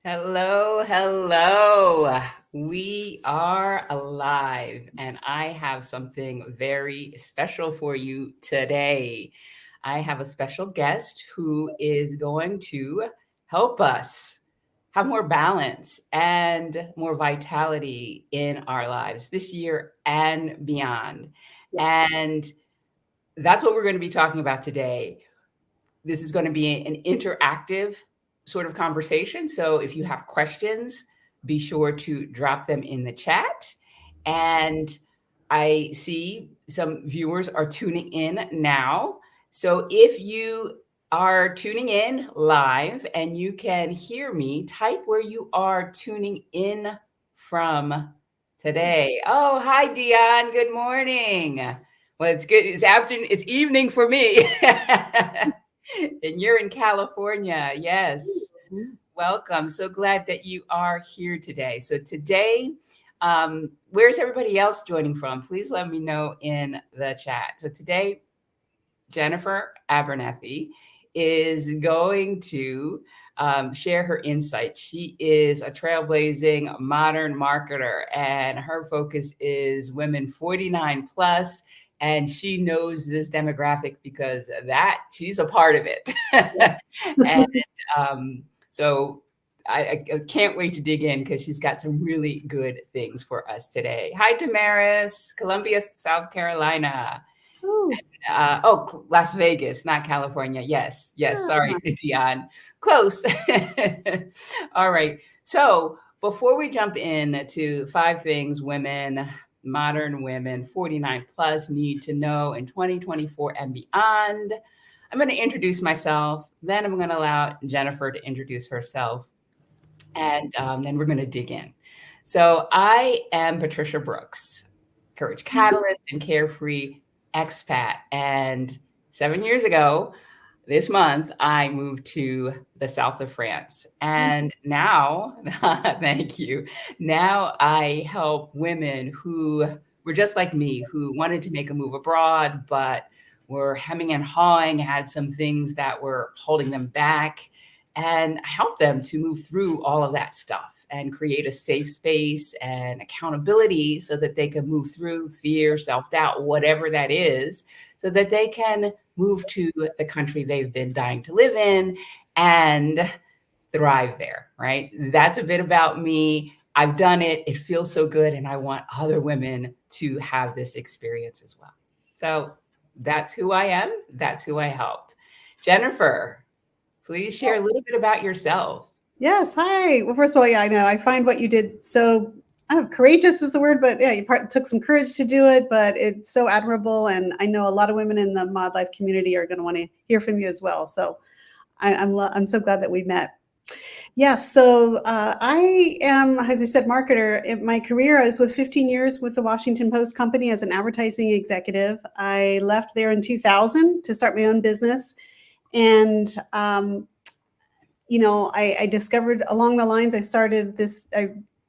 Hello, hello. We are alive, and I have something very special for you today. I have a special guest who is going to help us have more balance and more vitality in our lives this year and beyond. Yes. And that's what we're going to be talking about today. This is going to be an interactive sort of conversation. So if you have questions, be sure to drop them in the chat. And I see some viewers are tuning in now. So if you are tuning in live and you can hear me, type where you are tuning in from today. Oh, hi, Dion. Good morning. Well, it's good. It's afternoon. It's evening for me. And you're in California. Yes. Mhm. Welcome. So glad that you are here today. So today, where's everybody else joining from? Please let me know in the chat. So today, Jennifer Abernethy is going to share her insights. She is a trailblazing modern marketer, and her focus is women 49 plus. And she knows this demographic because that she's a part of it. And so I can't wait to dig in because she's got some really good things for us today. Hi, Damaris, Columbia, South Carolina. Oh, Las Vegas, not California. Yes, yes. Sorry, yeah. Dion. Close. All right. So before we jump in to five things women, modern women, 49 plus need to know in 2024 and beyond, I'm going to introduce myself. Then I'm going to allow Jennifer to introduce herself. And then we're going to dig in. So I am Patricia Brooks, Courage Catalyst and Carefree expat. And 7 years ago, this month, I moved to the south of France. And now, thank you. Now I help women who were just like me, who wanted to make a move abroad, but were hemming and hawing, had some things that were holding them back. And I help them to move through all of that stuff and create a safe space and accountability so that they can move through fear, self doubt, whatever that is, so that they can move to the country they've been dying to live in and thrive there, right? That's a bit about me. I've done it. It feels so good. And I want other women to have this experience as well. So that's who I am. That's who I help. Jennifer, please share a little bit about yourself. Yes. Hi. Well, first of all, yeah, I know. I find what you did so, I don't know, courageous is the word, but yeah, took some courage to do it, but it's so admirable. And I know a lot of women in the Mod.Life community are going to want to hear from you as well. So I'm so glad that we met. Yes. So I am, as I said, marketer. In my career, I was with 15 years with the Washington Post company as an advertising executive. I left there in 2000 to start my own business. And I discovered along the lines, I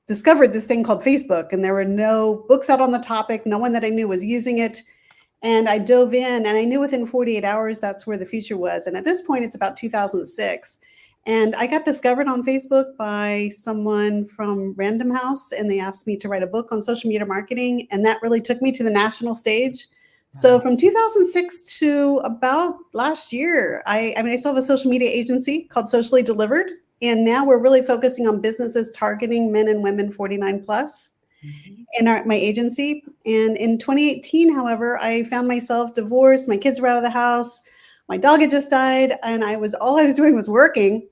discovered this thing called Facebook, and there were no books out on the topic. No one that I knew was using it. And I dove in, and I knew within 48 hours that's where the future was. And at this point, it's about 2006. And I got discovered on Facebook by someone from Random House, and they asked me to write a book on social media marketing. And that really took me to the national stage. So from 2006 to about last year, I still have a social media agency called Socially Delivered. And now we're really focusing on businesses targeting men and women 49 plus Mhm. in my agency. And in 2018, however, I found myself divorced. My kids were out of the house. My dog had just died. And all I was doing was working.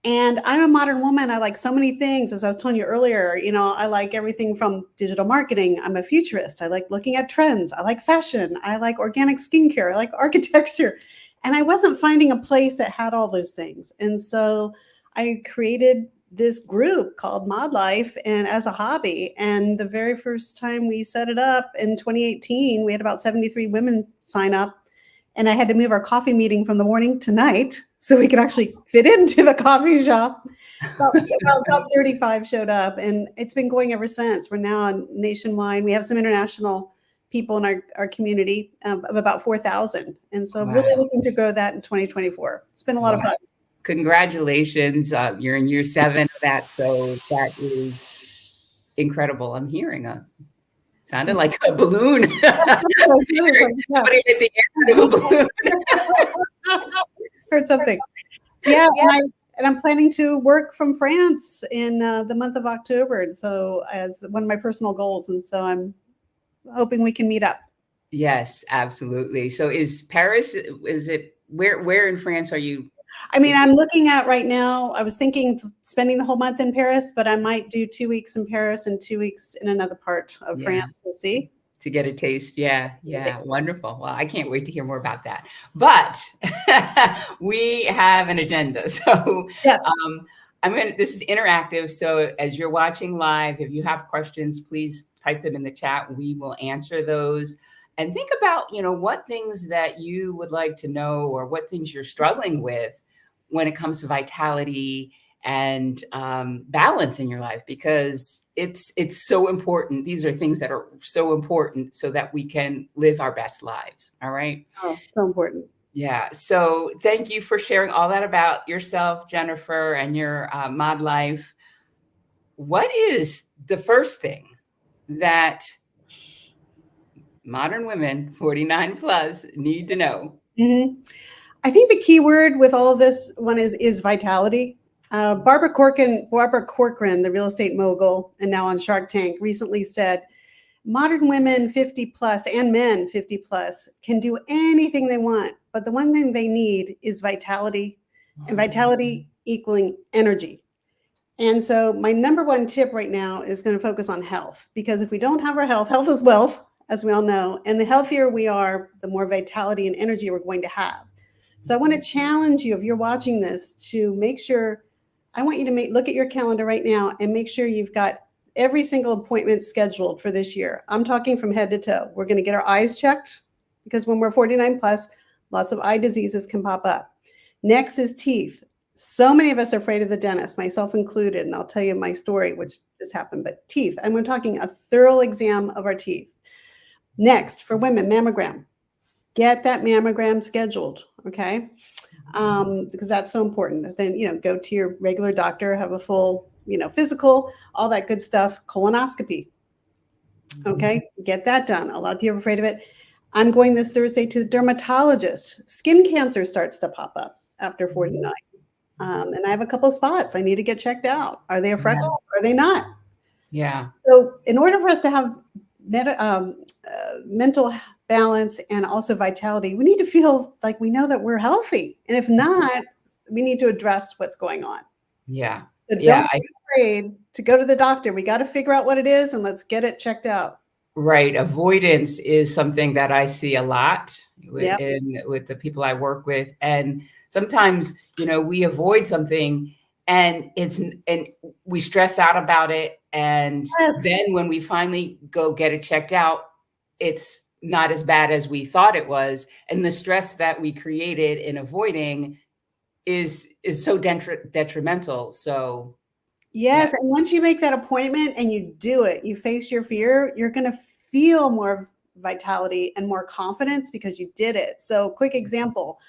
And I'm a modern woman. I like so many things. As I was telling you earlier, I like everything from digital marketing. I'm a futurist. I like looking at trends. I like fashion. I like organic skincare. I like architecture. And I wasn't finding a place that had all those things. And so I created this group called Mod.Life and as a hobby. And the very first time we set it up in 2018, we had about 73 women sign up. And I had to move our coffee meeting from the morning to night so we could actually fit into the coffee shop. About 35 showed up, and it's been going ever since. We're now on nationwide. We have some international people in our community of about 4,000. And so really Wow. looking to grow that in 2024. It's been a lot of fun. congratulations. You're in year 7 of that. So that is incredible. I'm hearing sounded like a balloon. Somebody hit the air out of a balloon. Heard something. Yeah, and I'm planning to work from France in the month of October, and so as one of my personal goals, and so I'm hoping we can meet up. Yes, absolutely. So is Paris, is it, where in France are you? I mean, I'm looking at right now, I was thinking spending the whole month in Paris, but I might do 2 weeks in Paris and 2 weeks in another part of France. We'll see. To get a taste. Yeah. Wonderful. Well, I can't wait to hear more about that. But we have an agenda. So yes. This is interactive. So as you're watching live, if you have questions, please type them in the chat. We will answer those. And think about, what things that you would like to know, or what things you're struggling with when it comes to vitality and balance in your life, because it's so important. These are things that are so important so that we can live our best lives. All right. Oh, so important. Yeah. So thank you for sharing all that about yourself, Jennifer, and your Mod.Life. What is the first thing that modern women 49 plus need to know? Mm-hmm. I think the key word with all of this one is vitality. Barbara Corcoran, the real estate mogul and now on Shark Tank, recently said, modern women 50 plus and men 50 plus can do anything they want, but the one thing they need is vitality, and vitality equaling energy. And so my number one tip right now is going to focus on health, because if we don't have our health is wealth, as we all know, and the healthier we are, the more vitality and energy we're going to have. So I want to challenge you, if you're watching this, to make sure, I want you to look at your calendar right now and make sure you've got every single appointment scheduled for this year. I'm talking from head to toe. We're going to get our eyes checked, because when we're 49 plus, lots of eye diseases can pop up. Next is teeth. So many of us are afraid of the dentist, myself included, and I'll tell you my story, which just happened, but teeth. And we're talking a thorough exam of our teeth. Next, for women, mammogram. Get that mammogram scheduled, okay? Because that's so important. Then, go to your regular doctor, have a full, physical, all that good stuff. Colonoscopy, okay? Get that done. A lot of people are afraid of it. I'm going this Thursday to the dermatologist. Skin cancer starts to pop up after 49. And I have a couple spots I need to get checked out. Are they a freckle? Or are they not? Yeah. So in order for us to have mental balance and also vitality, we need to feel like we know that we're healthy. And if not, we need to address what's going on. Yeah. So don't be afraid to go to the doctor. We got to figure out what it is and let's get it checked out. Right. Avoidance is something that I see a lot with the people I work with. And sometimes, we avoid something and we stress out about it. And then when we finally go get it checked out, it's not as bad as we thought it was. And the stress that we created in avoiding is so detrimental. So yes. And once you make that appointment and you do it, you face your fear, you're going to feel more vitality and more confidence because you did it. So quick example,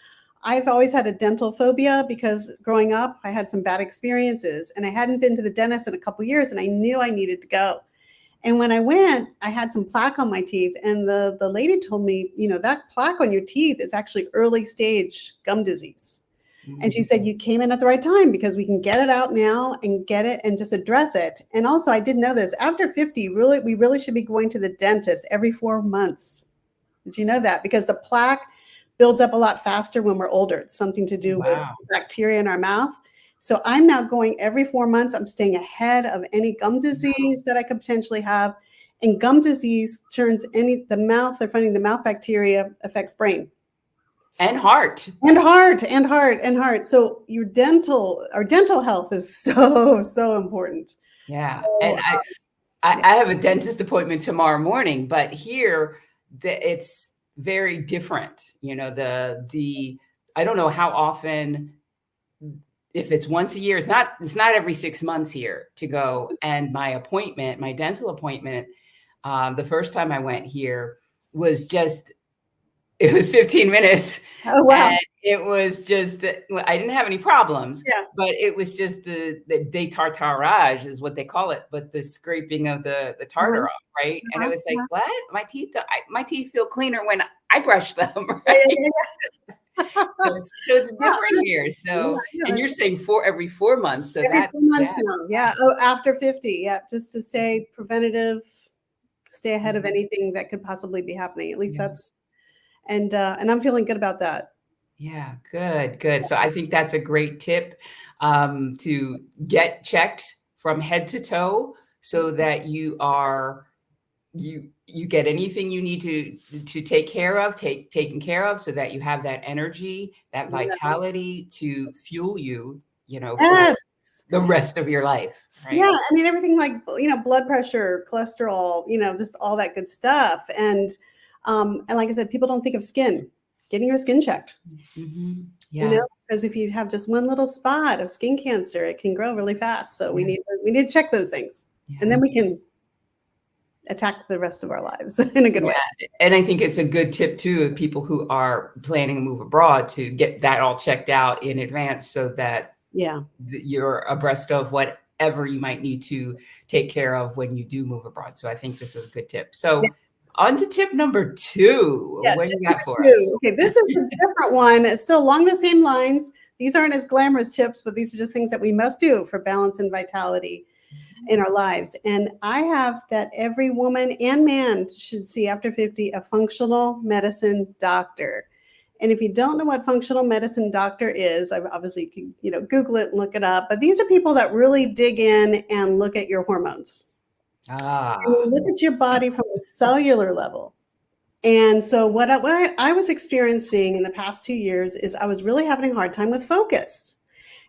I've always had a dental phobia because growing up, I had some bad experiences and I hadn't been to the dentist in a couple of years and I knew I needed to go. And when I went, I had some plaque on my teeth and the lady told me, that plaque on your teeth is actually early stage gum disease. And she said, you came in at the right time because we can get it out now and get it and just address it. And also, I didn't know this. After 50, we really should be going to the dentist every 4 months. Did you know that? Because the plaque builds up a lot faster when we're older. It's something to do with bacteria in our mouth. So I'm now going every 4 months. I'm staying ahead of any gum disease that I could potentially have. And gum disease turns they're finding the mouth bacteria affects brain. And heart. And heart. So our dental health is so important. Yeah. So, and I have a dentist appointment tomorrow morning, but here it's very different. I don't know how often, if it's once a year, it's not every 6 months here to go. And my dental appointment, the first time I went here was it was 15 minutes. Oh, wow. it was just that I didn't have any problems, Yeah. but it was just the détartrage is what they call it, but the scraping of the tartar Uh-huh. off, right? And it Uh-huh. was like, Uh-huh. "What? My teeth feel cleaner when I brush them," Yeah, right? yeah, yeah. So it's Yeah, different here. yeah, So, yeah, and you're saying every 4 months, so every that's 4 months that. now. Yeah. Oh, after 50. Yeah. Just to stay preventative, stay ahead of Mhm. anything that could possibly be happening. At least Yeah. that's, and I'm feeling good about that. Yeah, good, good. So I think that's a great tip, to get checked from head to toe so that you get anything you need to take care of, taken care of so that you have that energy, that Yeah. vitality to fuel you, for Yes. the rest of your life, Yeah, right? I mean, everything like, blood pressure, cholesterol, just all that good stuff. And like I said, people don't think of skin, getting your skin checked, Mhm. Yeah, because if you have just one little spot of skin cancer, it can grow really fast. So we yeah, need to check those things, and yeah. then we can attack the rest of our lives in a good way. Yeah, and I think it's a good tip too of people who are planning to move abroad to get that all checked out in advance so that Yeah. you're abreast of whatever you might need to take care of when you do move abroad. So I think this is a good tip. So Yes. on to tip number 2. Yeah. What do Tip you got for number two. us? Okay, this is a different one. It's still along the same lines. These aren't as glamorous tips, but these are just things that we must do for balance and vitality in our lives. And I have that every woman and man should see after 50 a functional medicine doctor. And if you don't know what functional medicine doctor is, I obviously can, Google it and look it up. But these are people that really dig in and look at your hormones. And Ah, they look at your body from a cellular level. And so what I was experiencing in the past 2 years is I was really having a hard time with focus.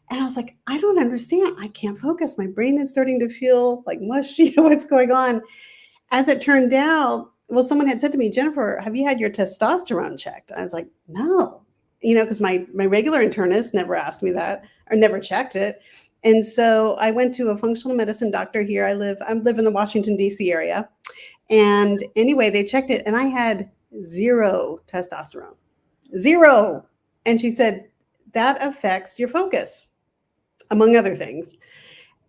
And I was like, I don't understand. I can't focus. My brain is starting to feel like mush. What's going on? As it turned out, well, someone had said to me, Jennifer, have you had your testosterone checked? I was like, no, because my regular internist never asked me that or never checked it. And so I went to a functional medicine doctor here. I live in the Washington, D.C. area. And anyway, they checked it and I had zero testosterone, zero. And she said, that affects your focus, among other things.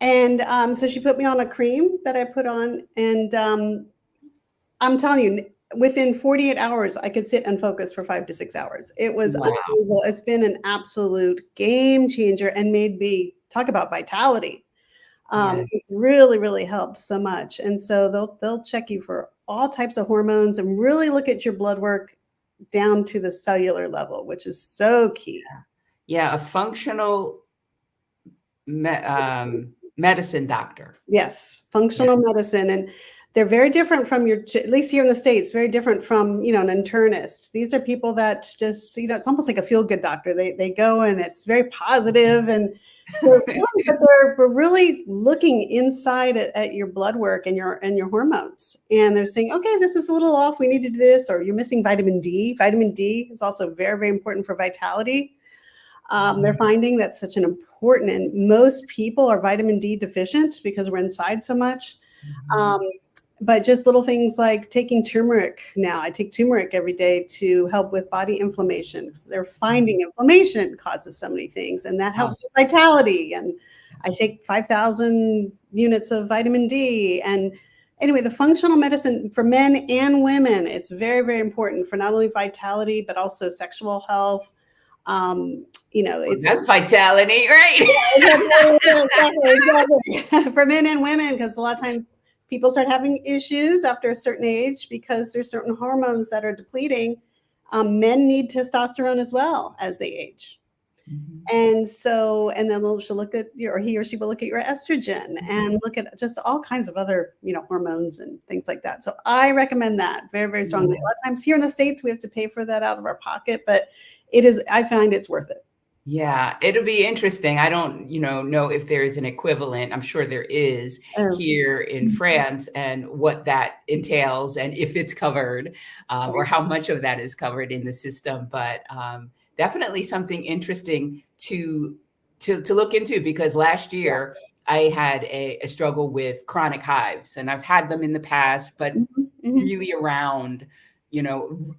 And so she put me on a cream that I put on. And I'm telling you, within 48 hours, I could sit and focus for 5 to 6 hours. It was wow. unbelievable. It's been an absolute game changer and made me talk about vitality. It's Yes. really, really helped so much. And so they'll check you for all types of hormones and really look at your blood work down to the cellular level, which is so key. Yeah, a functional medicine doctor. Yes, Yeah. functional medicine, and they're very different from at least here in the States, very different from, an internist. These are people that just, it's almost like a feel-good doctor. They go and it's very positive and we're really looking inside at your blood work and your hormones. And they're saying, okay, this is a little off. We need to do this, or you're missing vitamin D. Vitamin D is also very, very important for vitality. They're finding that's such an important, and most people are vitamin D deficient because we're inside so much. Um, Mhm. but just little things like taking turmeric now. I take turmeric every day to help with body inflammation. So they're finding inflammation causes so many things, and that Oh, helps with vitality. And I take 5,000 units of vitamin D. And anyway, the functional medicine for men and women, it's very, very important for not only vitality, but also sexual health. well, It's that's vitality, right? exactly, exactly. For men and women, because a lot of times people start having issues after a certain age because there's certain hormones that are depleting. Men need testosterone as well as they age. Mhm. And so, and then she'll look at your, or he or she will look at your estrogen and look at just all kinds of other, hormones and things like that. So I recommend that very, very strongly. A lot of times here in the States, we have to pay for that out of our pocket, but I find it's worth it. Yeah, it'll be interesting. I don't, know if there is an equivalent. I'm sure there is Um, here in France and what that entails and if it's covered, or how much of that is covered in the system. But definitely something interesting to look into because last yeah. year I had a struggle with chronic hives and I've had them in the past, but Mhm, mhm. really around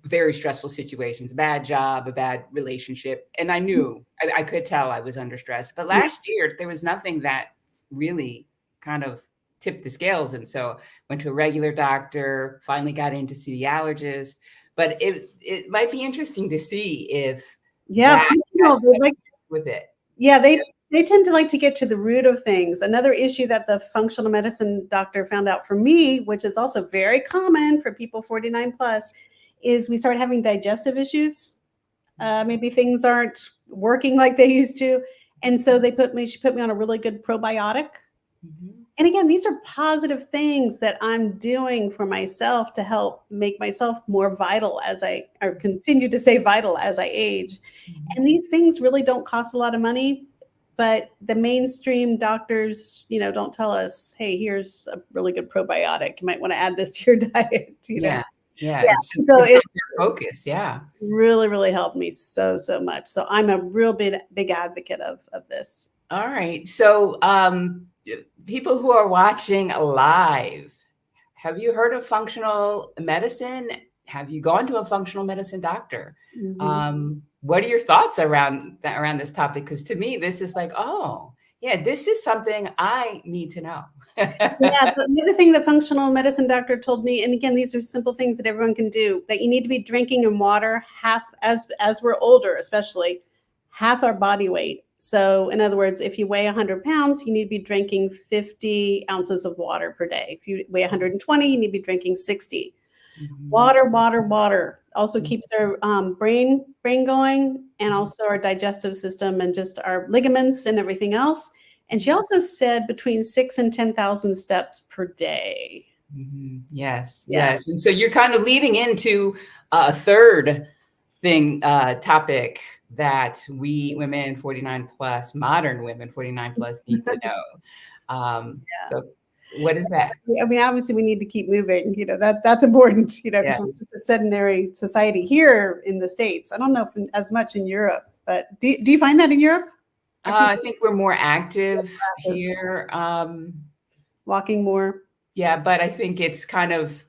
very stressful situations, bad job, a bad relationship. And I knew, I could tell I was under stress. But last year, there was nothing that really kind of tipped the scales. And so went to a regular doctor, finally got in to see the allergist. But it might be interesting to see if that has something with it. Yeah, they tend to like to get to the root of things. Another issue that the functional medicine doctor found out for me, which is also very common for people 49 plus, is we start having digestive issues. Maybe things aren't working like they used to. And so she put me on a really good probiotic. Mm-hmm. And again, these are positive things that I'm doing for myself to help make myself more vital or continue to stay vital as I age. Mm-hmm. And these things really don't cost a lot of money, but the mainstream doctors, don't tell us, hey, here's a really good probiotic. You might want to add this to your diet. Yeah. It's not their focus. Yeah. Really, really helped me so much. So I'm a real big advocate of this. All right. So, people who are watching live, have you heard of functional medicine? Have you gone to a functional medicine doctor? Mm-hmm. What are your thoughts around this topic? Because to me, this is like, oh, yeah, this is something I need to know. Yeah, the other thing the functional medicine doctor told me, and again, these are simple things that everyone can do, that you need to be drinking in water half, as we're older, especially, half our body weight. So in other words, if you weigh 100 pounds, you need to be drinking 50 ounces of water per day. If you weigh 120, you need to be drinking 60. Mm-hmm. Water also keeps our brain going, and also our digestive system and just our ligaments and everything else. And she also said between 6,000 and 10,000 steps per day. Mm-hmm. Yes. And so you're kind of leading into a third topic that we women 49 plus, modern women 49 plus need to know. So what is that? I mean, obviously we need to keep moving, that's important, because we're such a sedentary society here in the States. I don't know if as much in Europe, but do you find that in Europe? I think we're more active here. Walking more. Yeah, but I think it's kind of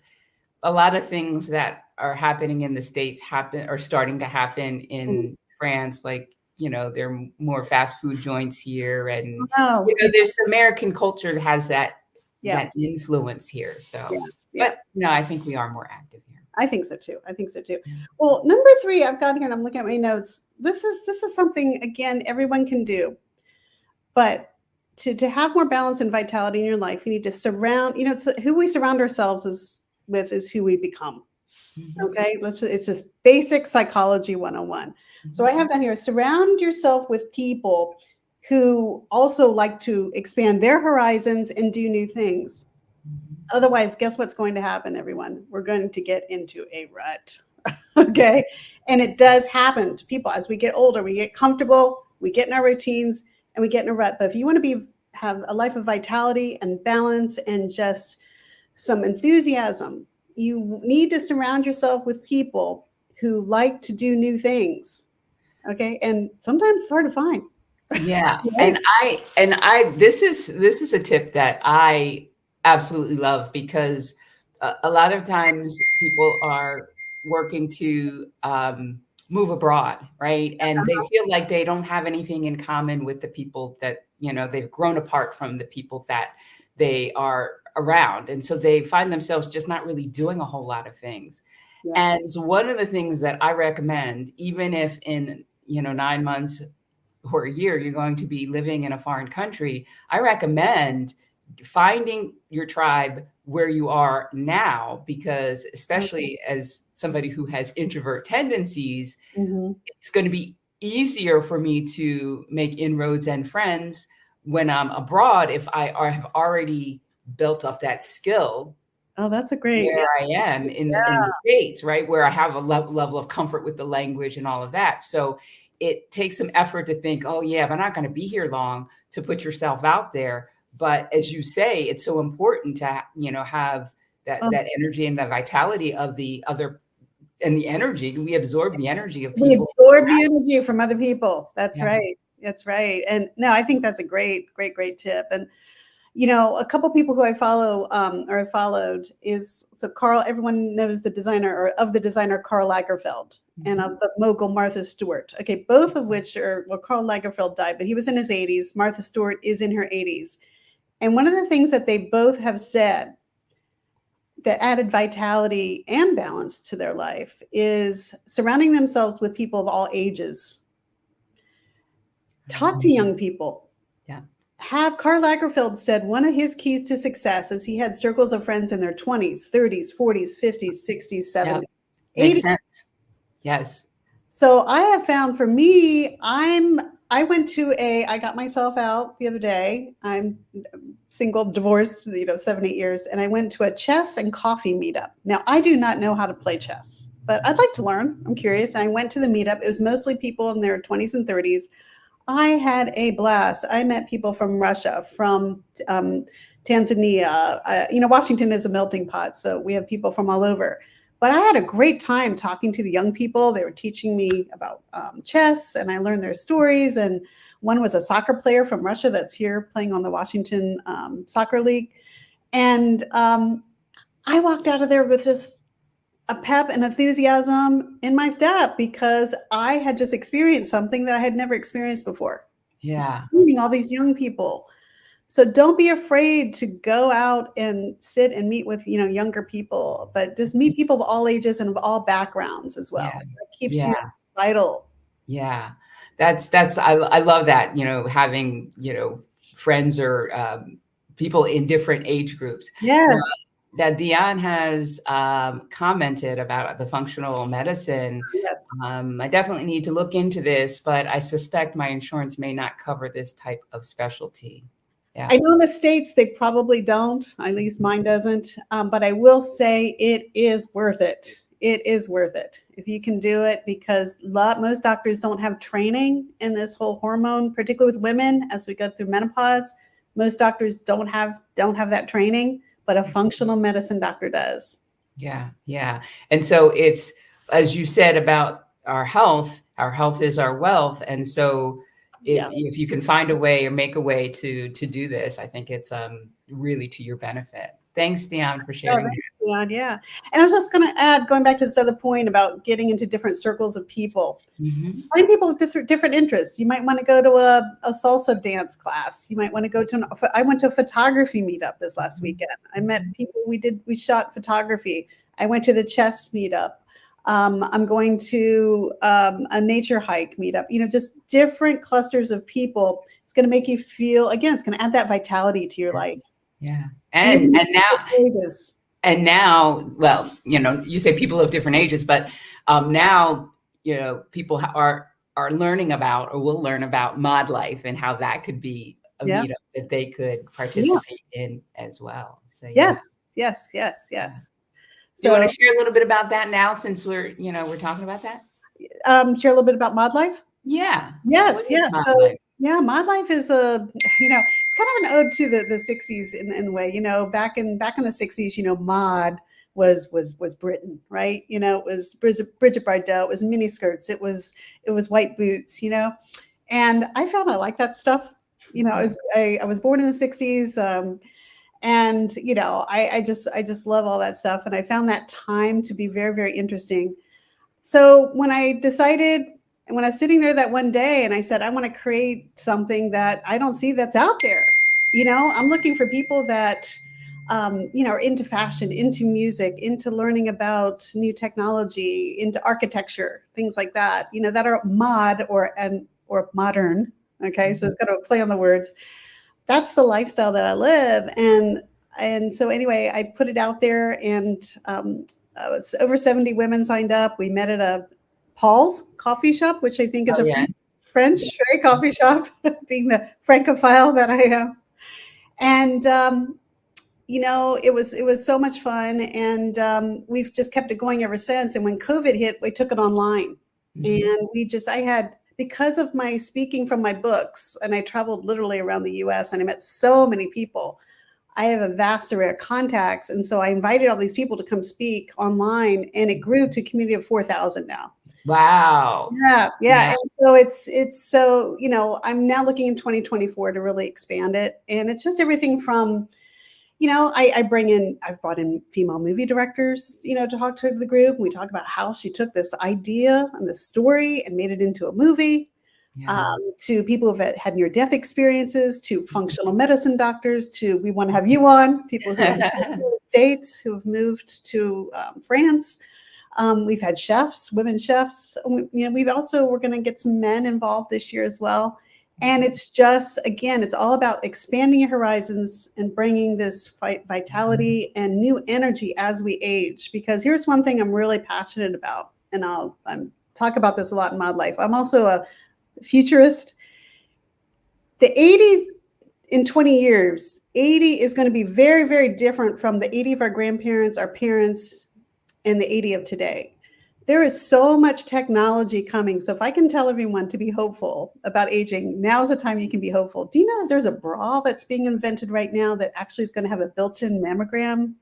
a lot of things that are happening in the States are starting to happen in France. Like, there are more fast food joints here, and there's the American culture that has that influence here. So, but no, I think we are more active here. I think so too. Well, number 3 I've got here, and I'm looking at my notes. This is something, again, everyone can do, but to have more balance and vitality in your life, you need to surround. It's who we surround ourselves with is who we become. Okay, it's just basic psychology 101. Mm-hmm. So I have down here, surround yourself with people who also like to expand their horizons and do new things. Mm-hmm. Otherwise, guess what's going to happen, everyone? We're going to get into a rut. Okay, and it does happen to people as we get older. We get comfortable, we get in our routines, and we get in a rut. But if you want to have a life of vitality and balance and just some enthusiasm, you need to surround yourself with people who like to do new things. Okay. And sometimes it's hard to find. Yeah. Right? And this is a tip that I absolutely love, because a lot of times people are working to move abroad, right? And they feel like they don't have anything in common with the people that, they've grown apart from the people that they are around. And so they find themselves just not really doing a whole lot of things. Yeah. And so one of the things that I recommend, even if in, 9 months or a year, you're going to be living in a foreign country, I recommend finding your tribe where you are now, because especially as somebody who has introvert tendencies, it's going to be easier for me to make inroads and friends when I'm abroad if I have already built up that skill. Oh, that's a great. Where I am in the States, right? Where I have a level of comfort with the language and all of that. So it takes some effort to think, oh yeah, but I'm not going to be here long, to put yourself out there. But as you say, it's so important to, have that energy and the vitality of the other, and the energy. We absorb the energy of people. We absorb the energy from other people. That's right. That's right. And no, I think that's a great tip. And a couple people who I follow or I followed is, so Carl, everyone knows the designer, or of the designer Karl Lagerfeld, and of the mogul Martha Stewart. Okay, both of which are, well, Karl Lagerfeld died, but he was in his 80s. Martha Stewart is in her 80s. And one of the things that they both have said that added vitality and balance to their life is surrounding themselves with people of all ages. Talk to young people. Yeah. Karl Lagerfeld said one of his keys to success is he had circles of friends in their 20s, 30s, 40s, 50s, 60s, 70s, Makes 80s. sense. Yes. So I have found, for me, I got myself out the other day. I'm single, divorced, 7, 8 years. And I went to a chess and coffee meetup. Now, I do not know how to play chess, but I'd like to learn. I'm curious. And I went to the meetup. It was mostly people in their 20s and 30s. I had a blast. I met people from Russia, from Tanzania. Washington is a melting pot, so we have people from all over. But I had a great time talking to the young people. They were teaching me about chess, and I learned their stories. And one was a soccer player from Russia that's here playing on the Washington Soccer League. And I walked out of there with just a pep and enthusiasm in my step, because I had just experienced something that I had never experienced before. Yeah. Meeting all these young people. So don't be afraid to go out and sit and meet with, younger people, but just meet people of all ages and of all backgrounds as well. Yeah. It keeps you vital. Yeah. I love that, having, friends or people in different age groups. Yes. That Dion has commented about the functional medicine. Yes. I definitely need to look into this, but I suspect my insurance may not cover this type of specialty. Yeah. I know in the States they probably don't, at least mine doesn't, but I will say it is worth it. It is worth it if you can do it, because most doctors don't have training in this whole hormone, particularly with women as we go through menopause. Most doctors don't have that training, but a functional medicine doctor does. Yeah. Yeah. And so it's, as you said about our health is our wealth. And so if you can find a way or make a way to do this, I think it's really to your benefit. Thanks, Dion, for sharing. Dion, yeah. And I was just going to add, going back to this other point about getting into different circles of people. Mm-hmm. Find people with different interests. You might want to go to a salsa dance class. You might want to go to I went to a photography meetup this last weekend. I met people. We shot photography. I went to the chess meetup. I'm going to a nature hike meetup, just different clusters of people. It's going to make you feel, again, it's going to add that vitality to your life. Yeah. And now, well, you say people of different ages, but now, people are learning about, or will learn about Mod.Life and how that could be a meetup that they could participate in as well. So yes. So, you want to share a little bit about that now, since we're talking about that? Share a little bit about Mod.Life? Yeah. Yes. So, Mod.Life is it's kind of an ode to the 60s in a way. Back in the 60s, mod was Britain, right? It was Bridget Bardot, it was miniskirts, it was white boots, and I found I like that stuff. I was born in the 60s. And, I just love all that stuff. And I found that time to be very, very interesting. So when I was sitting there that one day and I said, I want to create something that I don't see that's out there. I'm looking for people that, are into fashion, into music, into learning about new technology, into architecture, things like that, that are mod or modern. Okay. So it's got to play on the words. That's the lifestyle that I live. And so anyway, I put it out there, and over 70 women signed up. We met at a Paul's coffee shop, which I think is French coffee shop, being the Francophile that I am. And, it was so much fun. And we've just kept it going ever since. And when COVID hit, we took it online. Mm-hmm. And because of my speaking from my books, and I traveled literally around the US and I met so many people, I have a vast array of contacts. And so I invited all these people to come speak online, and it grew to a community of 4,000 now. Wow. Yeah, yeah. Yeah. And so it's so, I'm now looking in 2024 to really expand it. And it's just everything from, I've brought in female movie directors, to talk to the group. We talk about how she took this idea and the story and made it into a movie. Yeah. To people who've had near-death experiences, to functional medicine doctors, to we want to have you on, people who have moved to the States, who have moved to France. We've had chefs, women chefs. We're going to get some men involved this year as well. And it's just, again, it's all about expanding your horizons and bringing this vitality and new energy as we age. Because here's one thing I'm really passionate about, and I'll talk about this a lot in Mod.Life. I'm also a futurist. The 80 in 20 years, 80 is going to be very, very different from the 80 of our grandparents, our parents, and the 80 of today. There is so much technology coming. So if I can tell everyone to be hopeful about aging, now's the time you can be hopeful. Do you know that there's a bra that's being invented right now that actually is going to have a built-in mammogram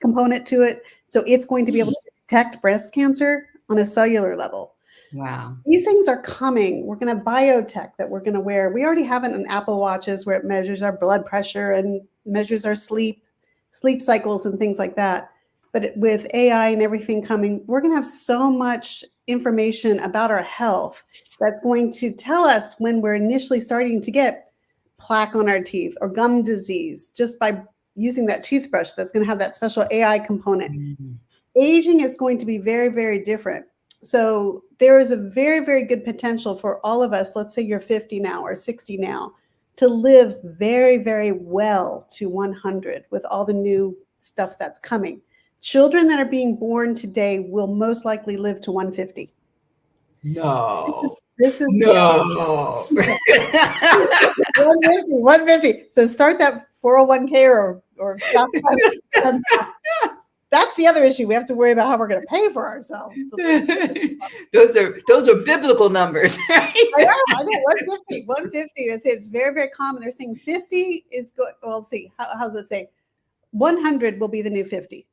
component to it? So it's going to be able to detect breast cancer on a cellular level. Wow. These things are coming. We're going to have biotech that we're going to wear. We already have it in Apple Watches where it measures our blood pressure and measures our sleep cycles and things like that. But with AI and everything coming, we're going to have so much information about our health that's going to tell us when we're initially starting to get plaque on our teeth or gum disease just by using that toothbrush that's going to have that special AI component. Mm-hmm. Aging is going to be very, very different. So there is a very, very good potential for all of us, let's say you're 50 now or 60 now, to live very, very well to 100 with all the new stuff that's coming. Children that are being born today will most likely live to 150. No. This is No. 150. So start that 401k or stock. That's the other issue. We have to worry about how we're going to pay for ourselves. Those are biblical numbers, right? I know, 150. They say it's very, very common. They're saying 50 is good. Well, let's see. How's it say? 100 will be the new 50.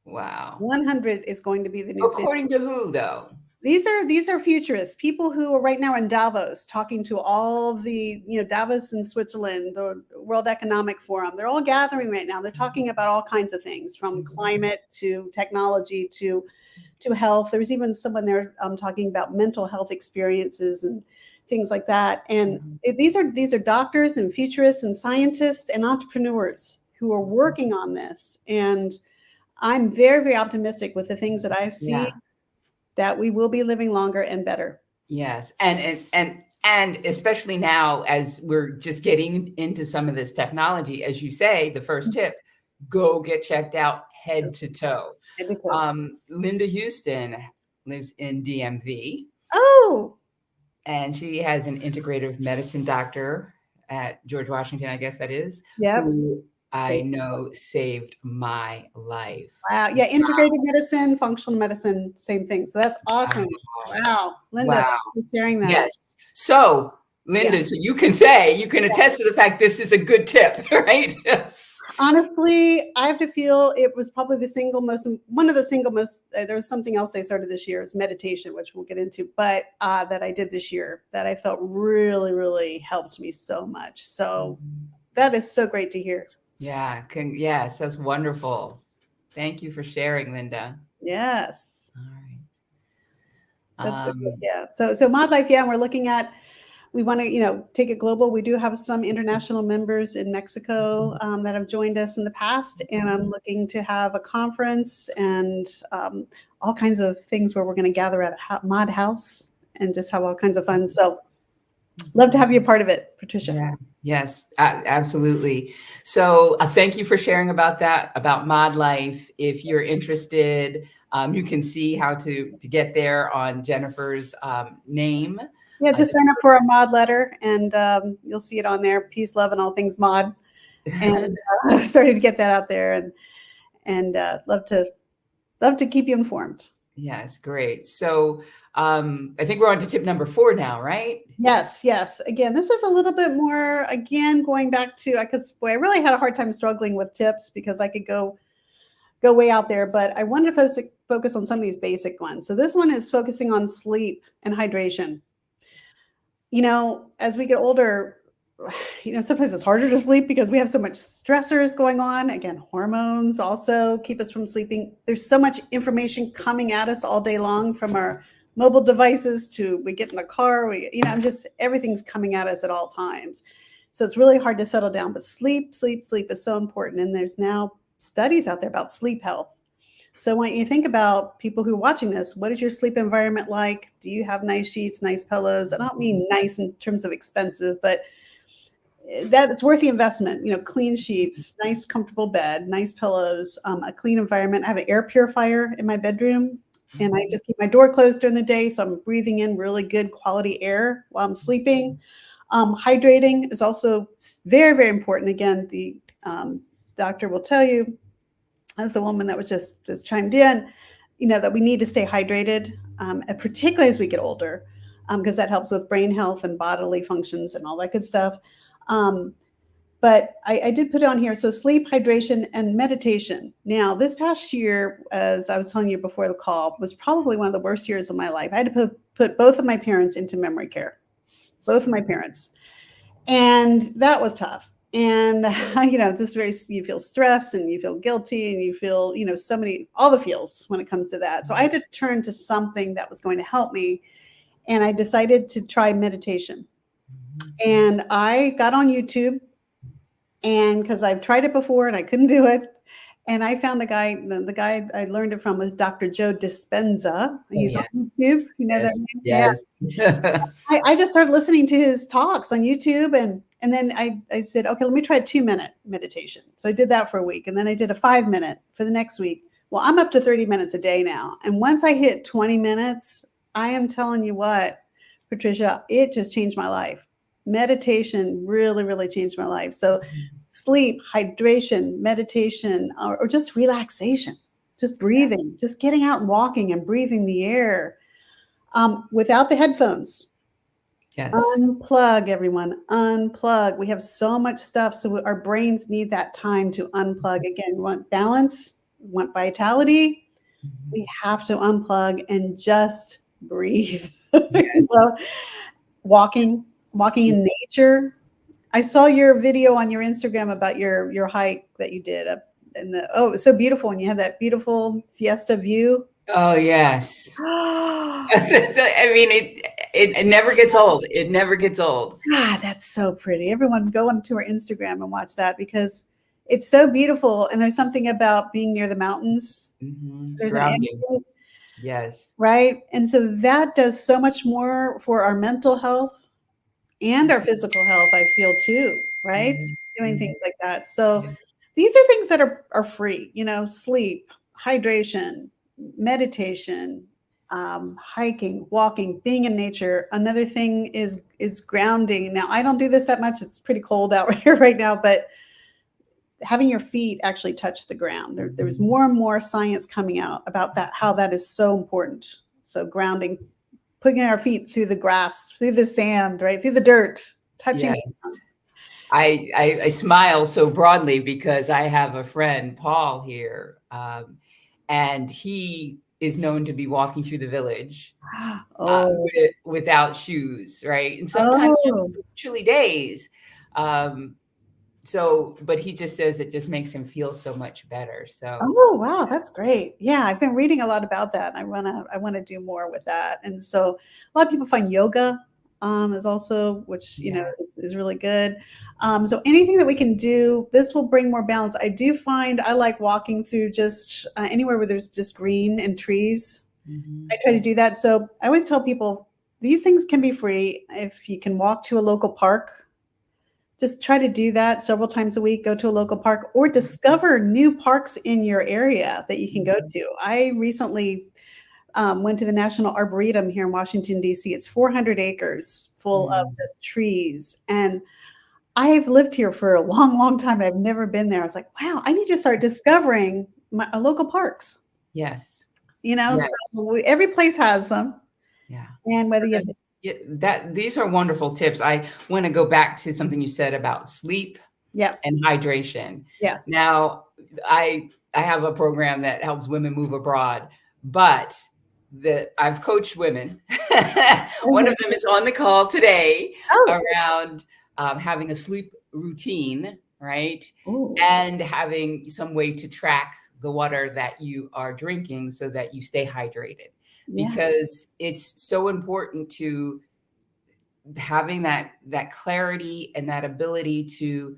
Wow. 100 is going to be the new 50. According to who, though? These are futurists, people who are right now in Davos talking to all of the, Davos in Switzerland, the World Economic Forum. They're all gathering right now. They're talking about all kinds of things from climate to technology to health. There's even someone there talking about mental health experiences and things like that. And these are doctors and futurists and scientists and entrepreneurs who are working on this. And I'm very, very optimistic with the things that I've seen. Yeah. That we will be living longer and better. Yes. And especially now as we're just getting into some of this technology, as you say, the first tip, go get checked out head to toe. Linda Houston lives in DMV. Oh. And she has an integrative medicine doctor at George Washington, I guess that is, yep. who I know saved my life. Wow. Yeah. Integrated medicine, functional medicine, same thing. So that's awesome. Wow. Linda, thanks for sharing that. Yes. So Linda, so you can attest to the fact this is a good tip, right? Honestly, I have to feel it was probably one of the single most, there was something else I started this year is meditation, which we'll get into, but that I did this year that I felt really, really helped me so much. So that is so great to hear. Yeah. Yes, that's wonderful. Thank you for sharing, Linda. Yes. All right. That's so good. Yeah. So Mod.Life, yeah, we're looking at, we want to, take it global. We do have some international members in Mexico that have joined us in the past, and I'm looking to have a conference and all kinds of things where we're going to gather at a Mod House and just have all kinds of fun. So love to have you a part of it, Patricia. Yeah. Yes, absolutely. So thank you for sharing about that, about Mod.Life. If you're interested, you can see how to get there on Jennifer's name. Yeah, just sign up for our Mod letter and you'll see it on there. Peace, love, and all things Mod. And starting to get that out there and love to keep you informed. Yes, great. So I think we're on to tip number 4 now, right? Yes. Again, this is a little bit more, going back to, because I really had a hard time struggling with tips because I could go go way out there, but I wanted to focus on some of these basic ones. So this one is focusing on sleep and hydration. As we get older, sometimes it's harder to sleep because we have so much stressors going on. Again, hormones also keep us from sleeping. There's so much information coming at us all day long from our mobile devices to we get in the car, everything's coming at us at all times. So it's really hard to settle down, but sleep is so important. And there's now studies out there about sleep health. So when you think about people who are watching this, what is your sleep environment like? Do you have nice sheets, nice pillows? I don't mean nice in terms of expensive, but that it's worth the investment. Clean sheets, nice comfortable bed, nice pillows, a clean environment. I have an air purifier in my bedroom, and I just keep my door closed during the day, so I'm breathing in really good quality air while I'm sleeping. Hydrating is also very, very important. Again, the doctor will tell you, as the woman that was just chimed in, that we need to stay hydrated, and particularly as we get older, because that helps with brain health and bodily functions and all that good stuff. But I did put it on here. So sleep, hydration, and meditation. Now, this past year, as I was telling you before the call, was probably one of the worst years of my life. I had to put both of my parents into memory care, both of my parents. And that was tough. And, you feel stressed and you feel guilty and you feel, all the feels when it comes to that. So I had to turn to something that was going to help me. And I decided to try meditation. And I got on YouTube, and because I've tried it before and I couldn't do it. And I found a guy, the guy I learned it from was Dr. Joe Dispenza. He's on YouTube. You know that name? Yes. Yeah. I just started listening to his talks on YouTube, and then I said, okay, let me try a 2-minute meditation. So I did that for a week, and then I did a 5-minute for the next week. Well, I'm up to 30 minutes a day now. And once I hit 20 minutes, I am telling you what, Patricia, it just changed my life. Meditation really, really changed my life. So sleep, hydration, meditation, or just relaxation, just breathing, just getting out and walking and breathing the air without the headphones. Yes. Unplug, everyone. Unplug. We have so much stuff. So our brains need that time to unplug. Again, we want balance, we want vitality. We have to unplug and just breathe. Well, walking in nature. I saw your video on your Instagram about your hike that you did up in it was so beautiful, and you had that beautiful fiesta view. Oh yes. I mean, it never gets old. It never gets old. God, that's so pretty. Everyone go onto our Instagram and watch that, because it's so beautiful. And there's something about being near the mountains. There's an energy. Yes. Right. And so that does so much more for our mental health and our physical health, I feel too, right? Doing things like that. So these are things that are free, sleep, hydration, meditation, hiking, walking, being in nature. Another thing is grounding. Now, I don't do this that much. It's pretty cold out here right now, but having your feet actually touch the ground. There's more and more science coming out about that, how that is so important. So grounding, putting our feet through the grass, through the sand, right, through the dirt, touching. Yes. I smile so broadly because I have a friend, Paul, here, and he is known to be walking through the village without shoes, right? And sometimes on chilly days. But he just says it just makes him feel so much better. So. Oh, wow. That's great. Yeah. I've been reading a lot about that. I want to do more with that. And so a lot of people find yoga is also, which, is really good. So anything that we can do, this will bring more balance. I do find I like walking through just anywhere where there's just green and trees. I try to do that. So I always tell people these things can be free. If you can walk to a local park, just try to do that several times a week. Go to a local park or discover new parks in your area that you can go to. I recently went to the National Arboretum here in Washington, D.C. It's 400 acres full of just trees. And I've lived here for a long, long time. I've never been there. I was like, wow, I need to start discovering local parks. Yes. So every place has them. Yeah. And whether you these are wonderful tips. I want to go back to something you said about sleep and hydration. Yes. Now, I I have a program that helps women move abroad, but I've coached women. One of them is on the call today Oh, around having a sleep routine, right? ooh, And having some way to track the water that you are drinking so that you stay hydrated. yeah. Because it's so important to having that clarity and that ability to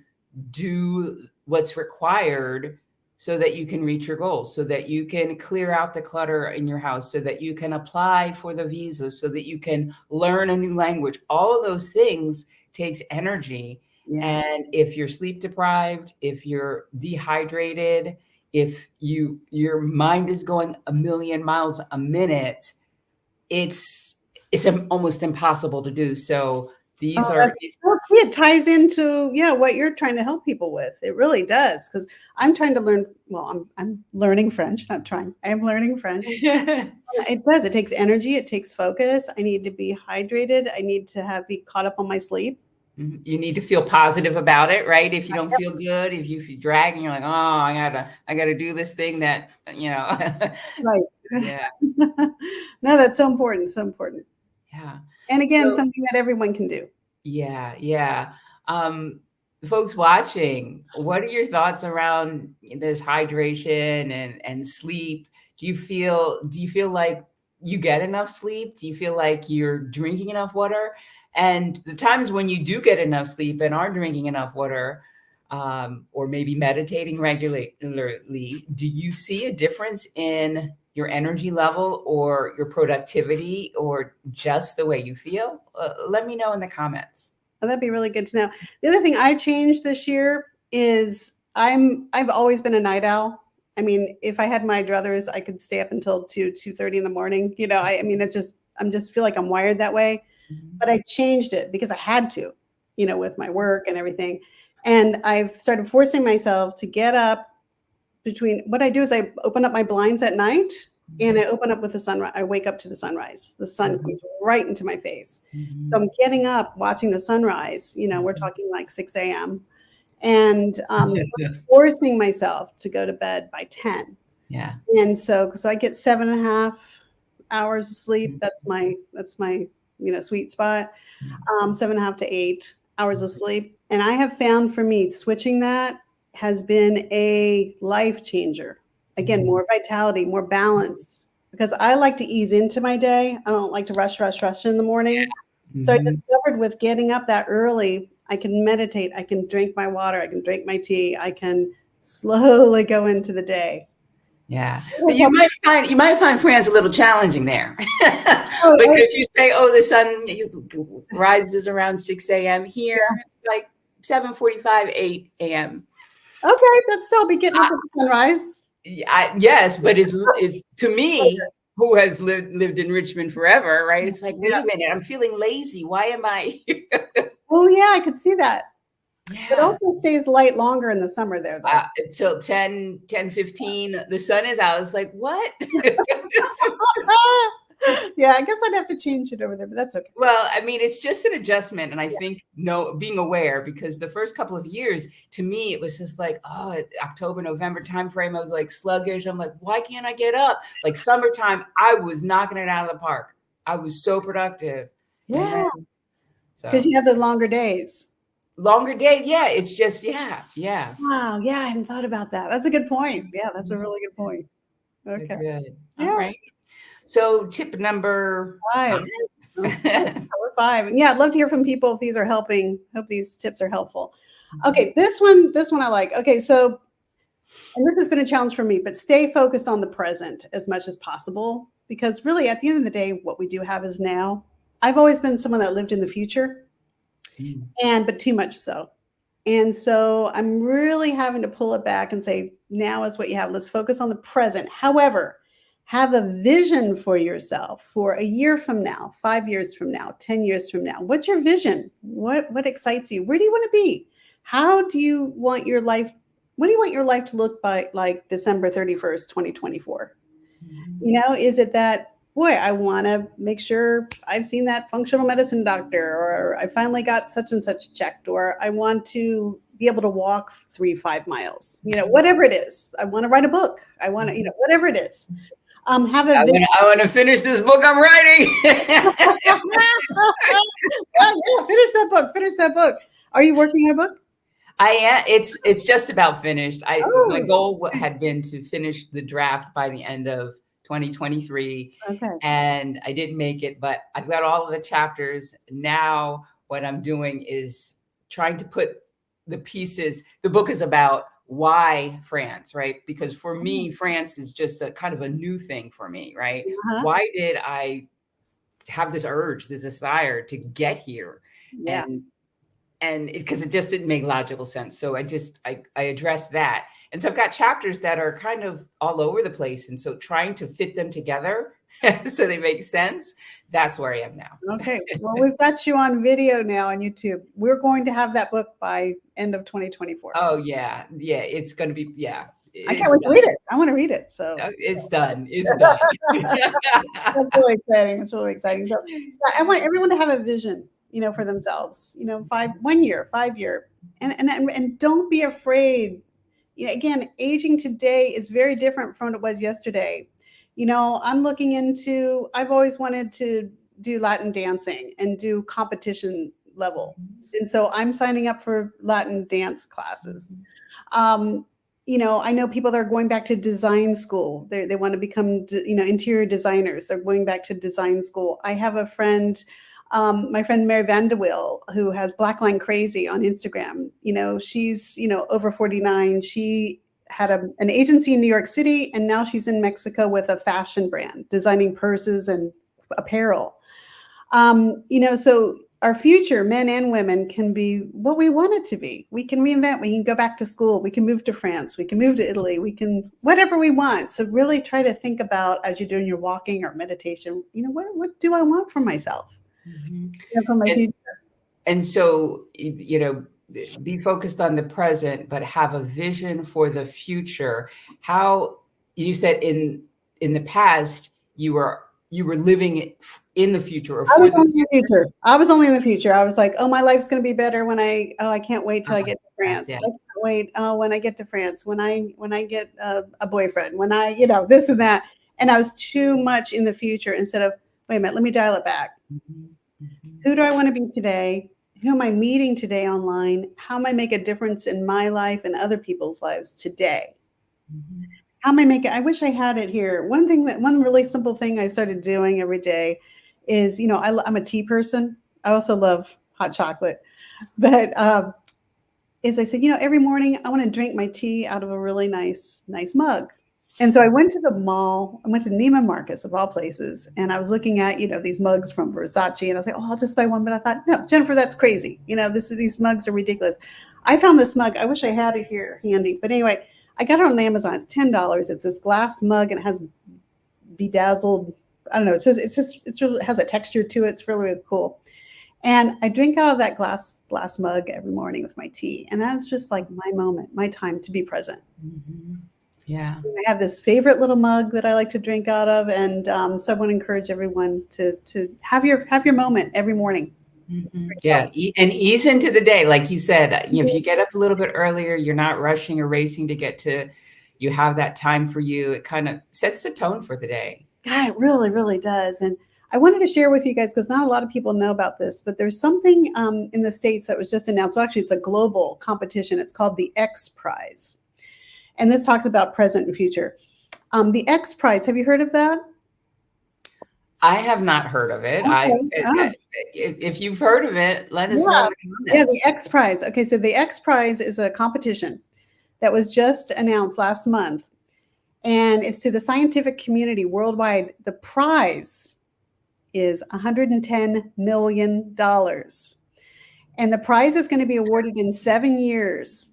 do what's required so that you can reach your goals, so that you can clear out the clutter in your house, so that you can apply for the visa, so that you can learn a new language. All of those things takes energy. Yeah. And if you're sleep deprived, if you're dehydrated, if your mind is going a million miles a minute, it's almost impossible to do. So Oh, these that's are so key. It ties into, yeah, what you're trying to help people with. It really does. Because I'm trying to learn, well, I'm learning French, not trying. I am learning French. It does. It takes energy. It takes focus. I need to be hydrated. I need to be caught up on my sleep. you need to feel positive about it, right? If you don't feel good, if you feel dragging, you're like, oh, I gotta do this thing that, Right. yeah, No, that's so important. So important. yeah. And again, So something that everyone can do. yeah, yeah. Um, Folks watching, what are your thoughts around this hydration and sleep? Do you feel like you get enough sleep? Do you feel like you're drinking enough water? And the times when you do get enough sleep and are drinking enough water, or maybe meditating regularly, do you see a difference in your energy level or your productivity or just the way you feel? Let me know in the comments. Oh, that'd be really good to know. The other thing I changed this year is I've always been a night owl. I mean, if I had my druthers, I could stay up until 2:30 in the morning. I mean, I'm just feel like I'm wired that way. But I changed it because I had to, with my work and everything. And I've started forcing myself to get up between what I do is I open up my blinds at night and I open up with the sunrise. I wake up to the sunrise. The sun Mhm. comes right into my face. So Mhm. I'm getting up, watching the sunrise. We're talking like 6 a.m. And forcing myself to go to bed by 10. Yeah. And so I get 7.5 hours of sleep. That's my sweet spot. 7.5 to 8 hours of sleep. And I have found for me, switching that has been a life changer. Again, Mhm. more vitality, more balance, because I like to ease into my day. I don't like to rush in the morning. So I Mhm. discovered with getting up that early, I can meditate, I can drink my water, I can drink my tea, I can slowly go into the day. Yeah. But It'll you help. might find France a little challenging there. Oh, Because you say, "Oh, the sun rises around 6 a.m." yeah. Here, it's like 7:45, 8 a.m. Okay, but still be getting up at the sunrise. Yes, but it's to me, who has lived in Richmond forever, right? It's like, wait Yeah. a minute, I'm feeling lazy. Why am I? Well, yeah, I could see that. It Yeah. also stays light longer in the summer there, though. Until 10:15, the sun is out. It's like, what? Yeah, I guess I'd have to change it over there, but that's okay. Well, I mean, it's just an adjustment. And I Yeah. think being aware, because the first couple of years, to me, it was just like, oh, October, November timeframe, I was like sluggish. I'm like, why can't I get up? Like summertime, I was knocking it out of the park. I was so productive. And then Yeah, because so you have the longer days. longer day. Yeah, it's just, yeah, yeah. Wow, yeah, I hadn't thought about that. That's a good point. Yeah, that's a Mhm. really good point. So Okay. good. All Yeah, right. So tip number 5. Okay, five. number 5. And yeah, I'd love to hear from people if these are helping. Hope these tips are helpful. Okay, this one I like. Okay, so and this has been a challenge for me, but stay focused on the present as much as possible because really at the end of the day, what we do have is now. I've always been someone that lived in the future Mm. but too much so. And so I'm really having to pull it back and say, now is what you have. Let's focus on the present. However, have a vision for yourself for a year from now, 5 years from now, 10 years from now. What's your vision? What excites you? Where do you want to be? How do you want your life? What do you want your life to look like December 31st, 2024? Mhm. Is it that boy, I want to make sure I've seen that functional medicine doctor, or I finally got such and such checked, or I want to be able to walk 3, 5 miles, whatever it is. I want to write a book. I want to, whatever it is. Have a vision. I want to finish this book I'm writing. Yeah, finish that book. Finish that book. Are you working on a book? I am. It's just about finished. My Oh, goal had been to finish the draft by the end of 2023, okay. and I didn't make it, but I've got all of the chapters. Now what I'm doing is trying to put the pieces. The book is about why France, right? Because for me, France is just a kind of a new thing for me, right? Uh-huh. Why did I have this urge, this desire to get here? Yeah. And because it just didn't make logical sense. So I addressed that. And so I've got chapters that are kind of all over the place. And so trying to fit them together so they make sense, that's where I am now. Okay. Well, we've got you on video now on YouTube. We're going to have that book by end of 2024. Oh, yeah. Yeah. It's going to be, yeah. I can't wait to read it. I want to read it. So it's done. It's done. That's really exciting. It's really exciting. So I want everyone to have a vision, for themselves, 1 year, 5 year, and don't be afraid. Again, aging today is very different from what it was yesterday. I'm looking into, I've always wanted to do Latin dancing and do competition level. And so I'm signing up for Latin dance classes. I know people that are going back to design school. They want to become, interior designers. They're going back to design school. I have a friend, my friend Mary Vanderweel, who has Black Line Crazy on Instagram. She's, over 49. She had an agency in New York City, and now she's in Mexico with a fashion brand, designing purses and apparel. So our future, men and women, can be what we want it to be. We can reinvent. We can go back to school. We can move to France. We can move to Italy. We can whatever we want. So really try to think about, as you're doing your walking or meditation, what do I want for myself? For my future. And so, be focused on the present, but have a vision for the future. How you said in the past you were living in the future, or I for was the only in the future. I was only in the future. I was like, oh, my life's going to be better when I can't wait till I get to France. Yes, I can't wait when I get to France, when I get a boyfriend, when I, this and that. And I was too much in the future instead of, wait a minute, let me dial it back. Who do I want to be today? Who am I meeting today online? How am I make a difference in my life and other people's lives today? How am I make it? I wish I had it here. One really simple thing I started doing every day is, I'm a tea person. I also love hot chocolate, but is I said, every morning I want to drink my tea out of a really nice mug. And so I went to the mall. I went to Neiman Marcus, of all places, and I was looking at, these mugs from Versace, and I was like, oh, I'll just buy one. But I thought, no, Jennifer, that's crazy. These mugs are ridiculous. I found this mug. I wish I had it here handy. But anyway, I got it on Amazon. It's $10. It's this glass mug, and it has bedazzled. I don't know. It has a texture to it. It's really, really cool. And I drink out of that glass mug every morning with my tea, and that's just like my moment, my time to be present. Yeah. I have this favorite little mug that I like to drink out of, and so I want to encourage everyone to have your moment every morning. Yeah, and ease into the day, like you said. If you get up a little bit earlier, you're not rushing or racing to get to. You have that time for you. It kind of sets the tone for the day. God, it really, really does. And I wanted to share with you guys, because not a lot of people know about this, but there's something in the States that was just announced. Well, actually, it's a global competition. It's called the X Prize. And this talks about present and future. The X Prize, have you heard of that? I have not heard of it. Okay. If you've heard of it, let us know in the comments. Yeah, the X Prize. Okay, so the X Prize is a competition that was just announced last month. And it's to the scientific community worldwide. The prize is $110 million. And the prize is going to be awarded in 7 years.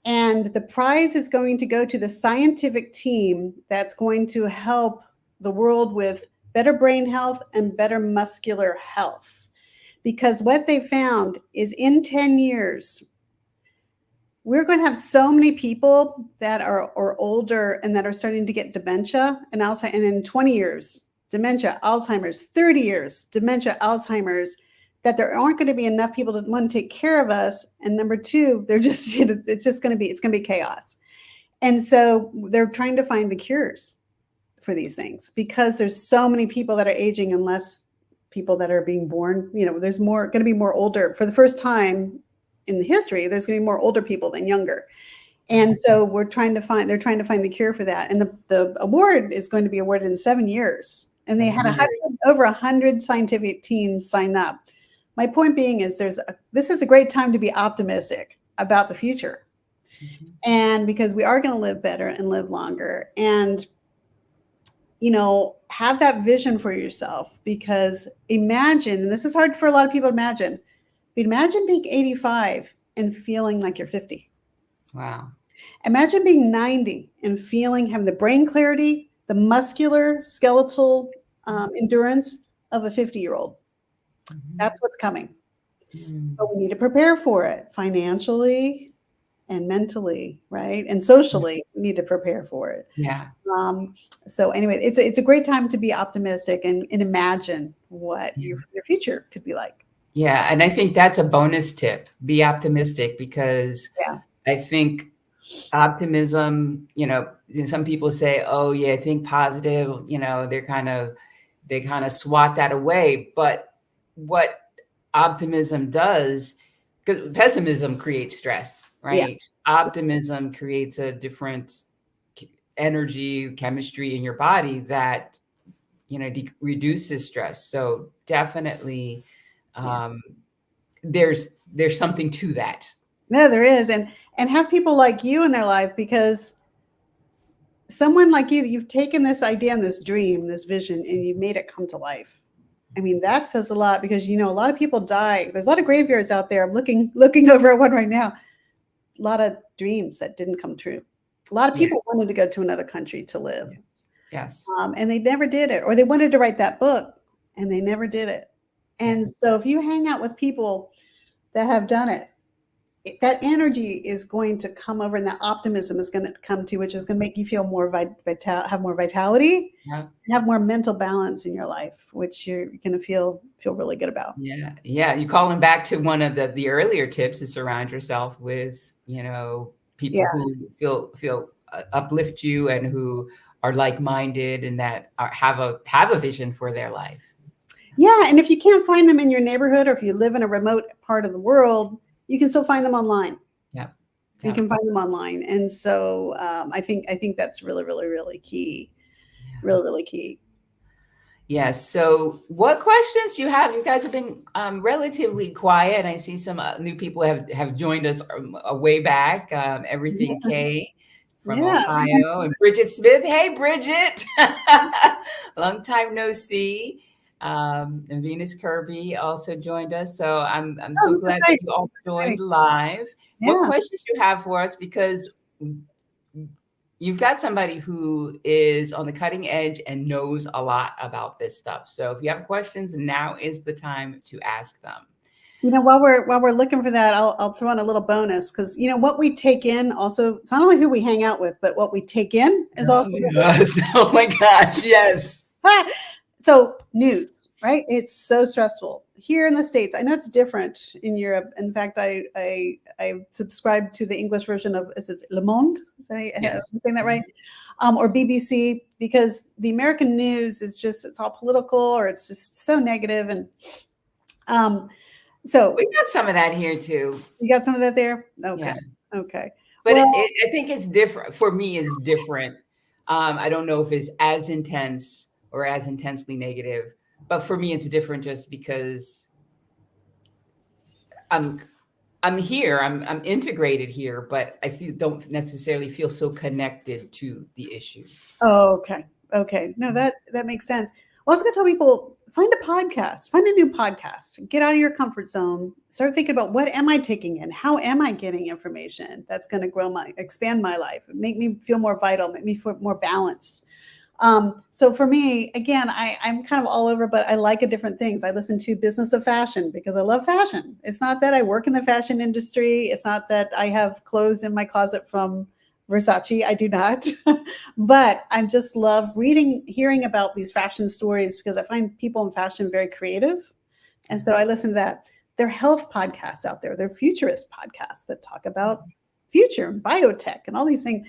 And the prize is going to go to the scientific team that's going to help the world with better brain health and better muscular health. Because what they found is in 10 years, we're going to have so many people that are older and that are starting to get dementia and Alzheimer's. And in 20 years, dementia, Alzheimer's, 30 years, dementia, Alzheimer's, that there aren't going to be enough people to, one, take care of us. And number two, they're just, it's going to be chaos. And so they're trying to find the cures for these things because there's so many people that are aging and less people that are being born. There's going to be more older for the first time in the history. There's going to be more older people than younger. And so they're trying to find the cure for that. And the award is going to be awarded in 7 years. And they had over 100 scientific teams sign up. My point being is this is a great time to be optimistic about the future. Mm-hmm. And because we are going to live better and live longer, and have that vision for yourself, because imagine, and this is hard for a lot of people to imagine, but imagine being 85 and feeling like you're 50. Wow. Imagine being 90 and having the brain clarity, the muscular, skeletal endurance of a 50-year-old. Mm-hmm. That's what's coming. Mm-hmm. But we need to prepare for it financially and mentally, right? And socially, we need to prepare for it. Yeah. So anyway, it's a great time to be optimistic and imagine what your future could be like. Yeah. And I think that's a bonus tip. Be optimistic, because I think optimism, some people say, oh yeah, think positive, they kind of swat that away. But what optimism does, because pessimism creates stress, right? Yeah. Optimism creates a different energy, chemistry in your body that, reduces stress. So definitely there's something to that. No, there is. And have people like you in their life, because someone like you've taken this idea and this dream, this vision, and you've made it come to life. I mean, that says a lot, because, a lot of people die. There's a lot of graveyards out there. I'm looking over at one right now. A lot of dreams that didn't come true. A lot of people wanted to go to another country to live. Yes. And they never did it. Or they wanted to write that book and they never did it. And so if you hang out with people that have done it, that energy is going to come over, and that optimism is going to come to, which is going to make you feel more have more vitality, and have more mental balance in your life, which you're going to feel really good about. Yeah. Yeah. You calling back to one of the earlier tips is surround yourself with, people who feel uplift you and who are like-minded and that have a vision for their life. Yeah. And if you can't find them in your neighborhood, or if you live in a remote part of the world, you can still find them online. Yeah. You can find them online. And so I think that's really, really, really key. Really, really key. Yes. So what questions do you have? You guys have been relatively quiet. I see some new people have joined us way back. Everything K from Ohio, and Bridget Smith. Hey, Bridget. Long time no see. And Venus Kirby also joined us. So I'm so glad that you all joined live. Yeah. What questions you have for us? Because you've got somebody who is on the cutting edge and knows a lot about this stuff. So if you have questions, now is the time to ask them. While we're looking for that, I'll throw in a little bonus, because what we take in also, it's not only who we hang out with, but what we take in is also. Yes. Oh my gosh, yes. So news, right? It's so stressful here in the States. I know it's different in Europe. In fact, I subscribe to the English version of, is it Le Monde? Am I saying that right? Or BBC, because the American news is it's all political, or it's just so negative. And so we got some of that here too. You got some of that there? Okay. Yeah. Okay. But I think it's different. For me, it's different. I don't know if it's as intense or as intensely negative, but for me, it's different just because I'm here, I'm integrated here, but I don't necessarily feel so connected to the issues. Oh, okay. Okay. No, that makes sense. Well, I was going to tell people, find a podcast, find a new podcast, get out of your comfort zone, start thinking about, what am I taking in? How am I getting information that's going to expand my life, make me feel more vital, make me feel more balanced. So for me, again, I'm kind of all over, but I like different things. I listen to Business of Fashion because I love fashion. It's not that I work in the fashion industry. It's not that I have clothes in my closet from Versace. I do not. But I just love hearing about these fashion stories because I find people in fashion very creative. And so I listen to that. There are health podcasts out there. There are futurist podcasts that talk about future and biotech and all these things.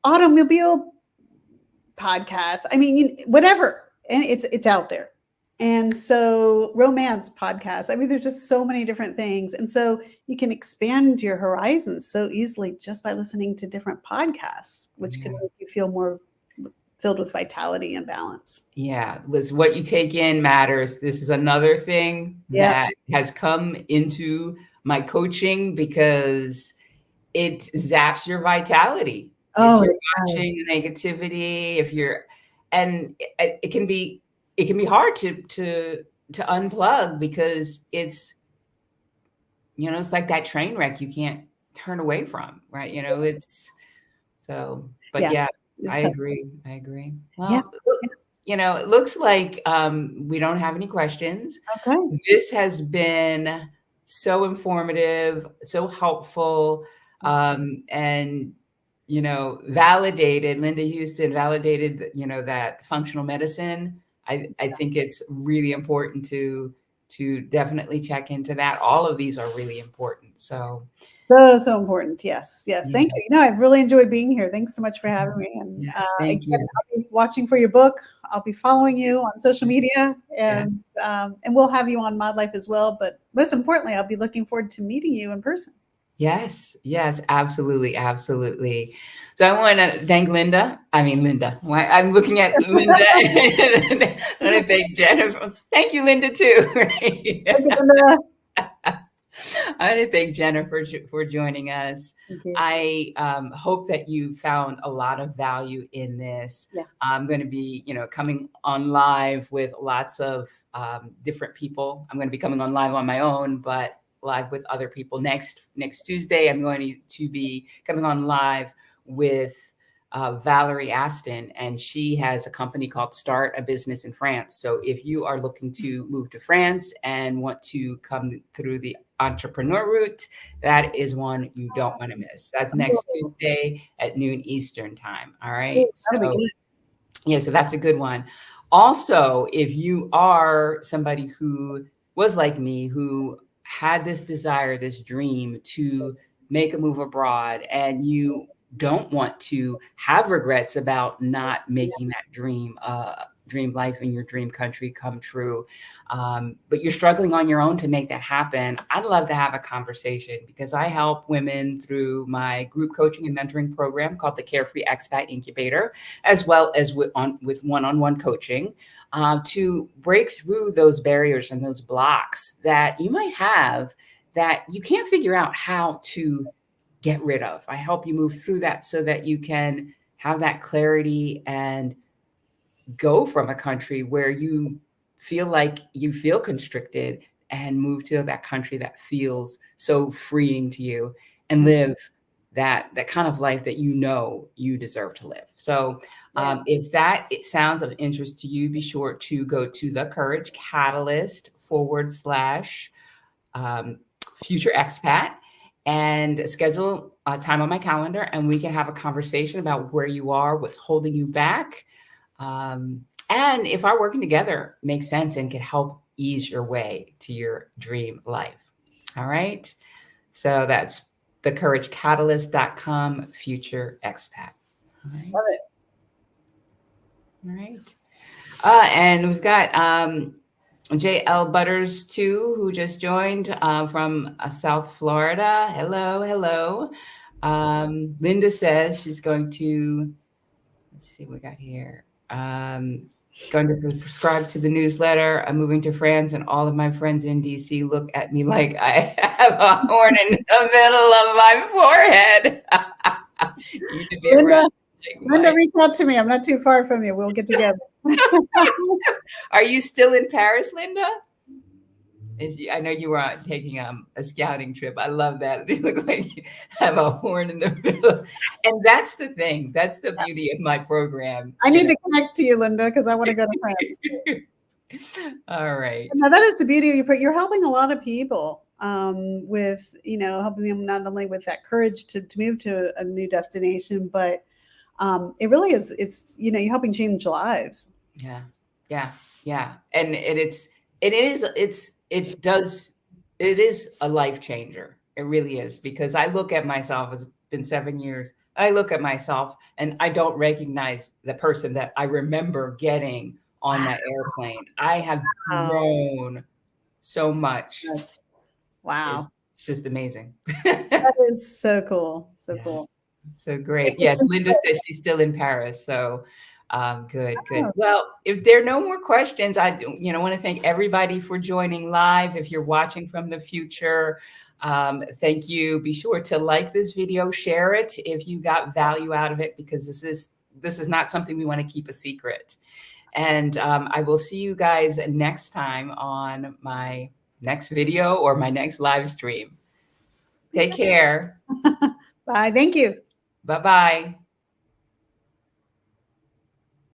Automobile podcasts. I mean, whatever. And it's out there. And so romance podcasts. I mean, there's just so many different things. And so you can expand your horizons so easily just by listening to different podcasts, which can make you feel more filled with vitality and balance. Yeah, was what you take in matters. This is another thing that has come into my coaching because it zaps your vitality. Oh, if you're watching negativity, and it can be hard to unplug because it's like that train wreck you can't turn away from, right? I agree. Well, it looks like we don't have any questions. Okay. This has been so informative, so helpful, and validated. Linda Houston validated that functional medicine. I think it's really important to definitely check into that. All of these are really important. So important. Yes. Thank you. I've really enjoyed being here. Thanks so much for having me. And thank you. I'll be watching for your book. I'll be following you on social media, and we'll have you on Mod.Life as well. But most importantly, I'll be looking forward to meeting you in person. Yes, absolutely. So I want to thank Linda. I'm looking at Linda. I want to thank Jennifer. Thank you, Linda, too. Thank you, Linda. I want to thank Jennifer for joining us. I hope that you found a lot of value in this. I'm going to be, coming on live with lots of different people. I'm going to be coming on live on my own, but live with other people. Next Tuesday, I'm going to be coming on live with Valerie Aston, and she has a company called Start a Business in France. So if you are looking to move to France and want to come through the entrepreneur route, that is one you don't want to miss. That's next Tuesday at noon Eastern time. All right. So that's a good one. Also, if you are somebody who was like me, who had this desire, this dream to make a move abroad, and you don't want to have regrets about not making that dream life in your dream country come true, but you're struggling on your own to make that happen, I'd love to have a conversation because I help women through my group coaching and mentoring program called the Carefree Expat Incubator, as well as with one-on-one coaching, to break through those barriers and those blocks that you might have that you can't figure out how to get rid of. I help you move through that so that you can have that clarity and go from a country where you feel constricted and move to that country that feels so freeing to you and live that kind of life that you deserve to live. So if it sounds of interest to you, be sure to go to the Courage Catalyst / Future Expat and schedule a time on my calendar, and we can have a conversation about where you are, what's holding you back, and if our working together makes sense and can help ease your way to your dream life. All right. So that's thecouragecatalyst.com Future Expat. All right. Love it. All right. And we've got JL Butters too, who just joined from South Florida. Hello. Linda says she's going to, let's see what we got here. Going to subscribe to the newsletter. I'm moving to France, and all of my friends in DC look at me like I have a horn in the middle of my forehead. Linda, reach out to me. I'm not too far from you. We'll get together. Are you still in Paris, Linda? I know you were taking a scouting trip. I love that. They look like you have a horn in the middle. And that's the thing. That's the beauty of my program. I need to connect to you, Linda, because I want to go to France. All right. Now, that is the beauty of you're helping a lot of people. with, helping them not only with that courage to move to a new destination, but it really is, you're helping change lives. Yeah. Yeah. Yeah. And it is a life changer. It really is, because I look at myself, it's been 7 years. I look at myself and I don't recognize the person that I remember getting on that airplane. I have grown so much. Wow. It's just amazing. That is so cool. So Yeah. cool. So great. Yes, Linda says she's still in Paris. So good, good. Well, if there are no more questions, I want to thank everybody for joining live. If you're watching from the future, thank you. Be sure to like this video, share it if you got value out of it, because this is not something we want to keep a secret. And I will see you guys next time on my next video or my next live stream. Take care. Bye. Thank you. Bye-bye.